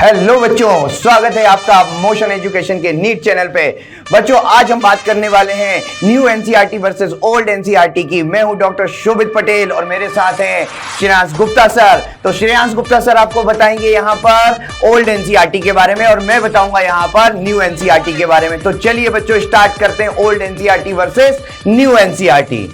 Hello बच्चों, स्वागत है आपका मोशन एजुकेशन के नीट चैनल पे। बच्चों, आज हम बात करने वाले हैं new NCERT versus old NCERT की। मैं हूं डॉक्टर शोभित पटेल और मेरे साथ हैं श्रेयांश गुप्ता सर। तो श्रेयांश गुप्ता सर आपको बताएंगे यहाँ पर ओल्ड एनसीईआरटी के बारे में और मैं बताऊंगा यहाँ पर न्यू एनसीईआरटी के बारे में। तो चलिए बच्चों, स्टार्ट करते हैं old NCERT versus new NCERT.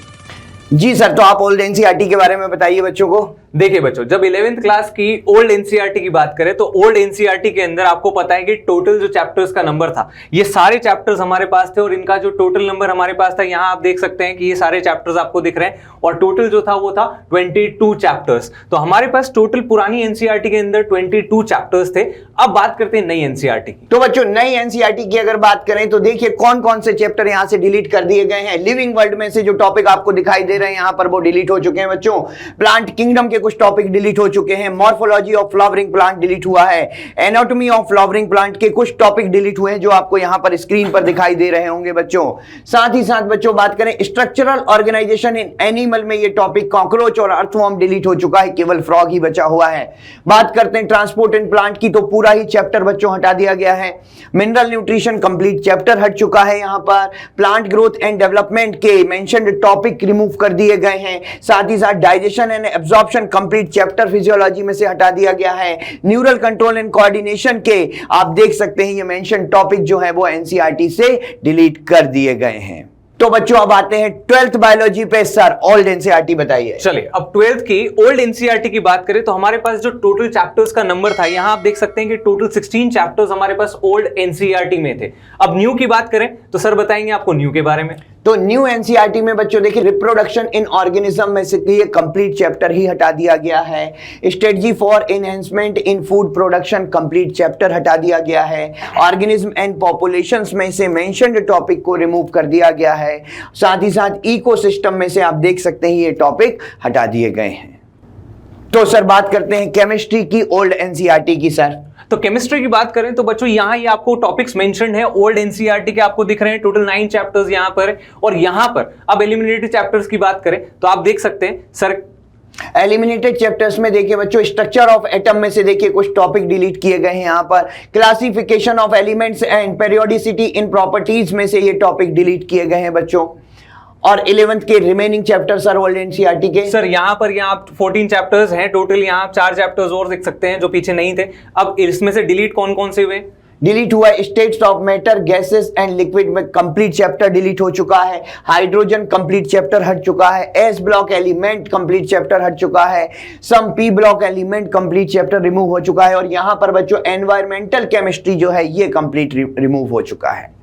जी सर, तो आप ओल्ड एनसीईआरटी के बारे में बताइए बच्चों को। देखिए बच्चों, जब 11th क्लास की ओल्ड एनसीईआरटी की बात करें तो ओल्ड एनसीईआरटी के अंदर आपको पता है कि टोटल जो चैप्टर्स का नंबर था, ये सारे चैप्टर्स हमारे पास थे और इनका जो टोटल नंबर हमारे पास था, यहां आप देख सकते हैं कि ये सारे चैप्टर्स आपको दिख रहे हैं और टोटल जो था वो था 22 चैप्टर्स। तो हमारे पास टोटल पुरानी एनसीईआरटी के अंदर 22 चैप्टर्स थे। अब बात करते हैं नई एनसीईआरटी की। तो बच्चों, नई एनसीईआरटी की अगर बात करें तो देखिए कौन कौन से चैप्टर यहां से डिलीट कर दिए गए हैं। लिविंग वर्ल्ड में से जो टॉपिक आपको दिखाई दे रहे हैं यहां पर, वो डिलीट हो चुके हैं बच्चों। प्लांट किंगडम के कुछ टॉपिक डिलीट हो चुके हैं। Morphology of flowering plant delete हुआ है। एनाटॉमी ऑफ फ्लावरिंग प्लांट के कुछ टॉपिक डिलीट हुए हैं जो आपको यहां पर स्क्रीन पर दिखाई दे रहे होंगे बच्चों। साथ ही साथ बच्चों बात करें स्ट्रक्चरल ऑर्गेनाइजेशन इन एनिमल में, ये टॉपिक कॉकरोच और अर्थवर्म डिलीट हो चुका है, केवल फ्रॉग ही बचा हुआ है। बात करते हैं ट्रांसपोर्ट इन प्लांट की, तो पूरा ही चैप्टर बच्चों हटा दिया गया है। मिनरल न्यूट्रिशन कंप्लीट चैप्टर हट चुका है। यहां पर प्लांट ग्रोथ एंड डेवलपमेंट के मेंशन्ड टॉपिक रिमूव कर दिए गए हैं। साथ ही साथ digestion and absorption complete chapter physiology में से हटा दिया गया है। न्यूरल कंट्रोल एंड कोऑर्डिनेशन के आप देख सकते हैं ये मेंशन टॉपिक जो है वो एनसीईआरटी से डिलीट कर दिए गए हैं। तो बच्चों अब आते हैं 12th बायोलॉजी पे। सर, ओल्ड एनसीईआरटी बताइए। चलिए, अब 12th की ओल्ड एनसीईआरटी की बात करें तो हमारे पास जो टोटल चैप्टर्स का नंबर था, यहां आप देख सकते हैं कि टोटल 16 चैप्टर्स हमारे पास ओल्ड एनसीईआरटी में थे। अब न्यू की बात करें तो सर बताएंगे आपको न्यू के बारे में। तो न्यू एनसीईआरटी में बच्चों देखिए रिप्रोडक्शन इन ऑर्गेनिज्म में से ये कंप्लीट चैप्टर ही हटा दिया गया है। Strategy for enhancement in food production complete chapter हटा दिया गया है। ऑर्गेनिज्म एंड पॉपुलेशंस में से मेंशन्ड टॉपिक को रिमूव कर दिया गया है। साथ ही साथ इकोसिस्टम में से आप देख सकते हैं ये टॉपिक हटा दिए गए हैं। तो सर बात करते हैं केमिस्ट्री की ओल्ड एनसीईआरटी की। सर, तो केमिस्ट्री की बात करें तो बच्चों यहां ये आपको टॉपिक्स मेंशन्ड है ओल्ड एनसीईआरटी के, आपको दिख रहे हैं टोटल 9 चैप्टर्स यहां पर। और यहां पर अब एलिमिनेटेड चैप्टर्स की बात करें तो आप देख सकते हैं सर एलिमिनेटेड चैप्टर्स में देखिए बच्चों स्ट्रक्चर ऑफ एटम में से देखिए कुछ टॉपिक डिलीट किए गए हैं। यहाँ पर classification of elements and periodicity in properties में से ये टॉपिक डिलीट किए गए हैं बच्चों। और 11th के remaining chapter sir old NCERT के। सर यहाँ पर आप 14 चैप्टर्स हैं टोटल, यहाँ आप 4 चैप्टर्स और देख सकते हैं जो पीछे नहीं थे। अब इसमें से डिलीट कौन कौन से हुए? डिलीट हुआ states of matter, gases and liquid में कंप्लीट चैप्टर डिलीट हो चुका है। हाइड्रोजन कंप्लीट चैप्टर हट चुका है। S block element complete chapter हट चुका है। Some P block element complete chapter remove हो चुका है। और यहां पर बच्चों एनवायरमेंटल केमिस्ट्री जो है ये कंप्लीट रिमूव हो चुका है।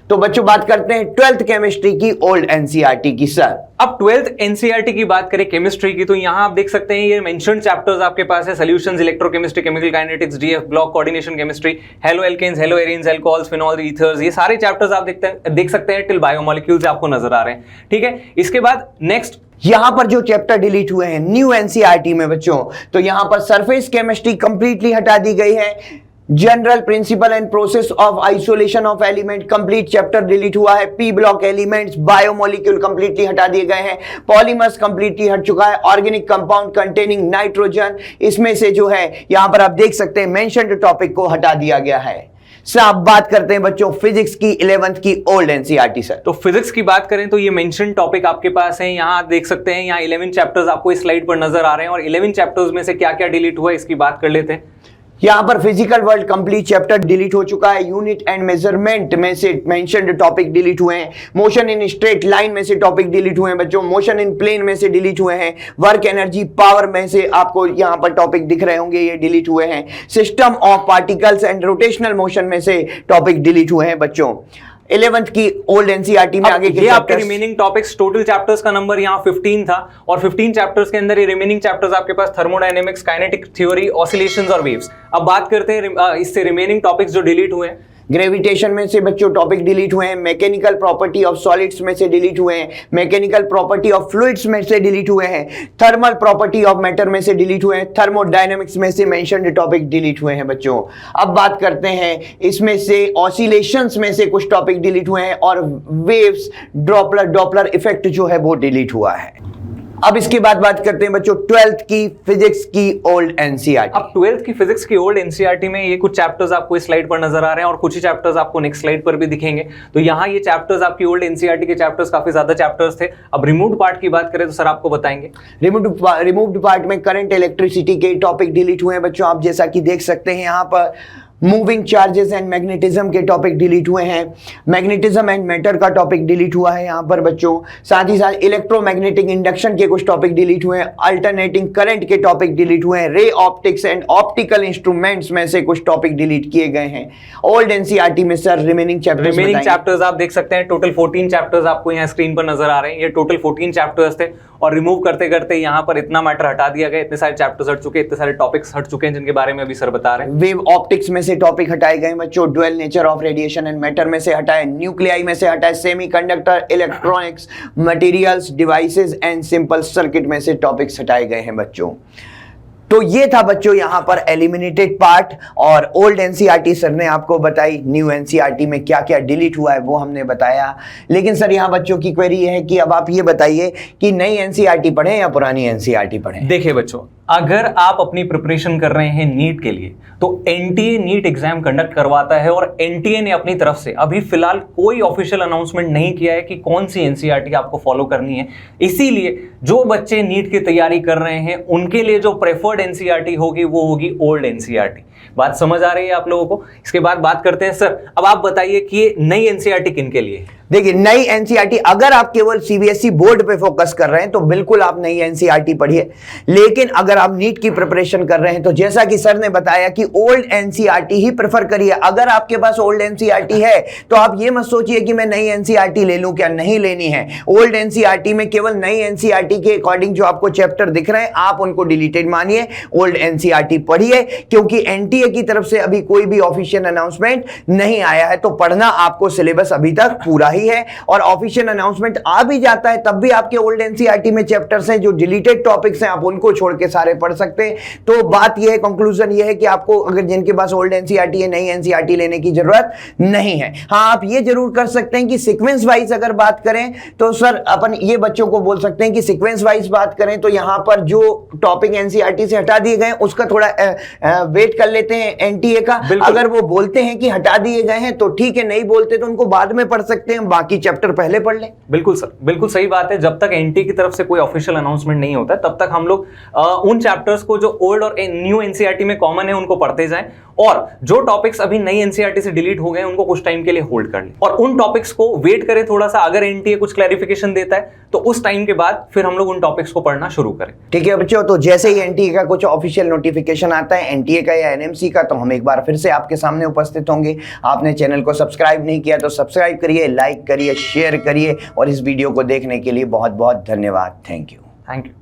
तो बच्चों बात करते हैं 12th केमिस्ट्री की ओल्ड एनसीईआरटी की। सर, अब 12th एनसीईआरटी की बात करें केमिस्ट्री की तो यहां आप देख सकते हैं ये मेंशन्ड चैप्टर्स आपके पास है। Solutions, electrochemistry, chemical kinetics, D F block, coordination chemistry, haloalkanes, haloarenes, alcohols, phenol, ethers, ये सारे चैप्टर्स आप देख सकते हैं टिल बायोमोलिक्यूल्स आपको नजर आ रहे हैं। ठीक है, इसके बाद नेक्स्ट यहां पर जो चैप्टर डिलीट हुए हैं न्यू एनसीईआरटी में बच्चों, तो यहां पर सरफेस केमिस्ट्री कंप्लीटली हटा दी गई है। General principle and process of isolation of element complete chapter delete हुआ है। P block elements, biomolecule completely हटा दिए गए हैं। पॉलीमर्स कंप्लीटली हट चुका है। ऑर्गेनिक कंपाउंड कंटेनिंग नाइट्रोजन, इसमें से जो है यहां पर आप देख सकते हैं मेंशन्ड टॉपिक को हटा दिया गया है। सर, अब बात करते हैं बच्चों फिजिक्स की 11th की ओल्ड एनसीईआरटी। सर, तो फिजिक्स की बात करें तो ये मेंशन टॉपिक आपके पास है। यहाँ आप देख सकते हैं यहाँ 11 चैप्टर्स आपको इस स्लाइड पर नजर आ रहे हैं और 11 चैप्टर्स में से क्या क्या डिलीट हुआ इसकी बात कर लेते हैं। यहां पर physical world complete chapter delete हो चुका है। यूनिट एंड मेजरमेंट में से मेंशन्ड टॉपिक डिलीट हुए हैं। मोशन इन स्ट्रेट लाइन में से टॉपिक डिलीट हुए हैं बच्चों। मोशन इन प्लेन में से डिलीट हुए हैं। वर्क एनर्जी पावर में से आपको यहां पर टॉपिक दिख रहे होंगे, ये डिलीट हुए हैं। System of particles and rotational motion में से टॉपिक डिलीट हुए हैं बच्चों 11th की ओल्ड एनसीईआरटी में। आगे के आपके रिमेनिंग टॉपिक्स, टोटल चैप्टर्स का नंबर यहाँ 15 था और 15 चैप्टर्स के अंदर ये रिमेनिंग चैप्टर्स आपके पास थर्मोडायनेमिक्स, काइनेटिक थ्योरी, ऑसिलेशंस और वेव्स। अब बात करते हैं इससे रिमेनिंग टॉपिक्स जो डिलीट हुए हैं। ग्रेविटेशन में से बच्चों टॉपिक डिलीट हुए हैं। मैकेनिकल प्रॉपर्टी ऑफ सॉलिड्स में से डिलीट हुए हैं। मैकेनिकल प्रॉपर्टी ऑफ फ्लूइड्स में से डिलीट हुए हैं। थर्मल प्रॉपर्टी ऑफ मैटर में से डिलीट हुए हैं। थर्मोडायनेमिक्स में से मेंशन्ड टॉपिक डिलीट हुए हैं बच्चों। अब बात करते हैं इसमें से ऑसिलेशंस में से कुछ टॉपिक डिलीट हुए हैं और वेव्स, डॉपलर इफेक्ट जो है वो डिलीट हुआ है। अब इसके बाद बात करते हैं बच्चों 12th की फिजिक्स की ओल्ड एनसीईआरटी। अब 12th की फिजिक्स की ओल्ड एनसीईआरटी में ये कुछ चैप्टर्स आपको इस स्लाइड पर नजर आ रहे हैं और कुछ ही चैप्टर्स आपको नेक्स्ट स्लाइड पर भी दिखेंगे। तो यहाँ ये चैप्टर्स आपकी ओल्ड एनसीईआरटी के चैप्टर्स काफी ज्यादा चैप्टर्स थे। अब रिमूव्ड पार्ट की बात करें तो सर आपको बताएंगे। रिमूव्ड पार्ट में करंट इलेक्ट्रिसिटी के टॉपिक डिलीट हुए हैं बच्चों, आप जैसा कि देख सकते हैं यहाँ पर। मूविंग चार्जेस एंड मैग्नेटिज्म के टॉपिक डिलीट हुए हैं। मैग्नेटिज्म एंड मैटर का टॉपिक डिलीट हुआ है यहाँ पर बच्चों। साथ ही साथ इलेक्ट्रोमैग्नेटिक इंडक्शन के कुछ टॉपिक डिलीट हुए हैं। अल्टरनेटिंग करंट के टॉपिक डिलीट हुए हैं। Ray optics and optical instruments में से कुछ टॉपिक डिलीट किए गए हैं ओल्ड एनसीईआरटी में। सर रिमेनिंग चैप्टर्स आप देख सकते हैं, टोटल 14 चैप्टर्स आपको यहाँ स्क्रीन पर नजर आ रहे हैं। ये टोटल 14 चैप्टर्स थे और रिमूव करते करते यहाँ पर इतना मैटर हटा दिया गया, इतने सारे चैप्टर्स हट चुके, इतने सारे टॉपिक्स हट चुके हैं जिनके बारे में अभी सर बता रहे हैं। वेव ऑप्टिक्स में से टॉपिक हटाए गए बच्चों। Dual nature of radiation and matter में से हटाए। न्यूक्लियाई में से हटाए। Semiconductor, electronics, materials, devices and simple circuit में से टॉपिक्स हटाए गए हैं बच्चों। तो ये था बच्चों यहाँ पर एलिमिनेटेड पार्ट और ओल्ड एनसीईआरटी सर ने आपको बताई। न्यू एनसीईआरटी में क्या क्या डिलीट हुआ है वो हमने बताया। लेकिन सर यहाँ बच्चों की क्वेरी ये है कि अब आप ये बताइए कि नई एनसीईआरटी पढ़ें या पुरानी एनसीईआरटी पढ़ें। देखिए बच्चों, अगर आप अपनी प्रिपरेशन कर रहे हैं नीट के लिए तो एनटीए नीट एग्जाम कंडक्ट करवाता है और एनटीए ने अपनी तरफ से अभी फिलहाल कोई ऑफिशियल अनाउंसमेंट नहीं किया है कि कौन सी एनसीईआरटी आपको फॉलो करनी है। इसीलिए जो बच्चे नीट की तैयारी कर रहे हैं उनके लिए जो प्रेफर्ड एनसीईआरटी होगी वो होगी ओल्ड एनसीईआरटी। बात समझ आ रही है आप लोगों को? इसके बाद बात करते हैं सर, अब आप बताइए कि ये नई एनसीईआरटी किन के लिए? देखिए नई एनसीईआरटी, अगर आप केवल सीबीएसई बोर्ड पे फोकस कर रहे हैं तो बिल्कुल आप नई एनसीईआरटी पढ़िए। लेकिन अगर आप नीट की प्रिपरेशन कर रहे हैं तो जैसा कि सर ने बताया कि ओल्ड एनसीईआरटी ही प्रेफर करिए। अगर आपके पास ओल्ड एनसीईआरटी है तो आप ये मत सोचिए कि मैं नई एनसीईआरटी ले लूं, क्या नहीं लेनी है। ओल्ड एनसीईआरटी में केवल नई एनसीईआरटी के अकॉर्डिंग जो आपको चैप्टर दिख रहे हैं आप उनको डिलीटेड मानिए। ओल्ड एनसीईआरटी पढ़िए क्योंकि एनटीए की तरफ से अभी कोई भी ऑफिशियल अनाउंसमेंट नहीं आया है। तो पढ़ना आपको सिलेबस अभी तक पूरा है और ऑफिशियल अनाउंसमेंट आ भी जाता है तब भी आपके ओल्ड एनसीईआरटी में चैप्टर्स हैं जो डिलीटेड टॉपिक्स हैं, आप उनको छोड़ के सारे पढ़ सकते हैं। तो बात यह है, कंक्लूजन यह है कि आपको अगर जिनके पास ओल्ड एनसीईआरटी है नई एनसीईआरटी लेने की जरूरत नहीं है। हाँ आप ये जरूर कर सकते हैं कि सीक्वेंस वाइज अगर बात करें तो सर अपन ये बच्चों को बोल सकते हैं कि सीक्वेंस वाइज बात करें तो यहां पर जो टॉपिक एनसीईआरटी से हटा दिए गए उसका थोड़ा वेट कर लेते हैं एनटीए का। अगर वो बोलते हैं कि हटा दिए गए हैं तो ठीक है, नहीं बोलते तो उनको बाद में पढ़ सकते हैं, बाकी चैप्टर पहले पढ़ लें। बिल्कुल सर, बिल्कुल सही बात है। जब तक एनटीए की तरफ से कोई ऑफिशियल अनाउंसमेंट नहीं होता है तब तक हम लोग उन चैप्टर्स को जो ओल्ड और न्यू एनसीईआरटी में कॉमन है उनको पढ़ते जाएं और जो टॉपिक्स अभी नई एनसीईआरटी से डिलीट हो गए उनको कुछ टाइम के लिए होल्ड कर लें और उन टॉपिक्स को वेट करें थोड़ा सा। अगर एनटीए कुछ क्लैरिफिकेशन देता है तो उस टाइम के बाद फिर हम लोग उन टॉपिक्स को पढ़ना शुरू करें। ठीक है बच्चों, तो जैसे ही एनटीए का कुछ ऑफिशियल नोटिफिकेशन आता है एनटीए का या एनएमसी का तो हम एक बार फिर से आपके सामने उपस्थित होंगे। आपने चैनल को सब्सक्राइब नहीं किया तो सब्सक्राइब करिए, लाइक करिए, शेयर करिए और इस वीडियो को देखने के लिए बहुत बहुत धन्यवाद। Thank you.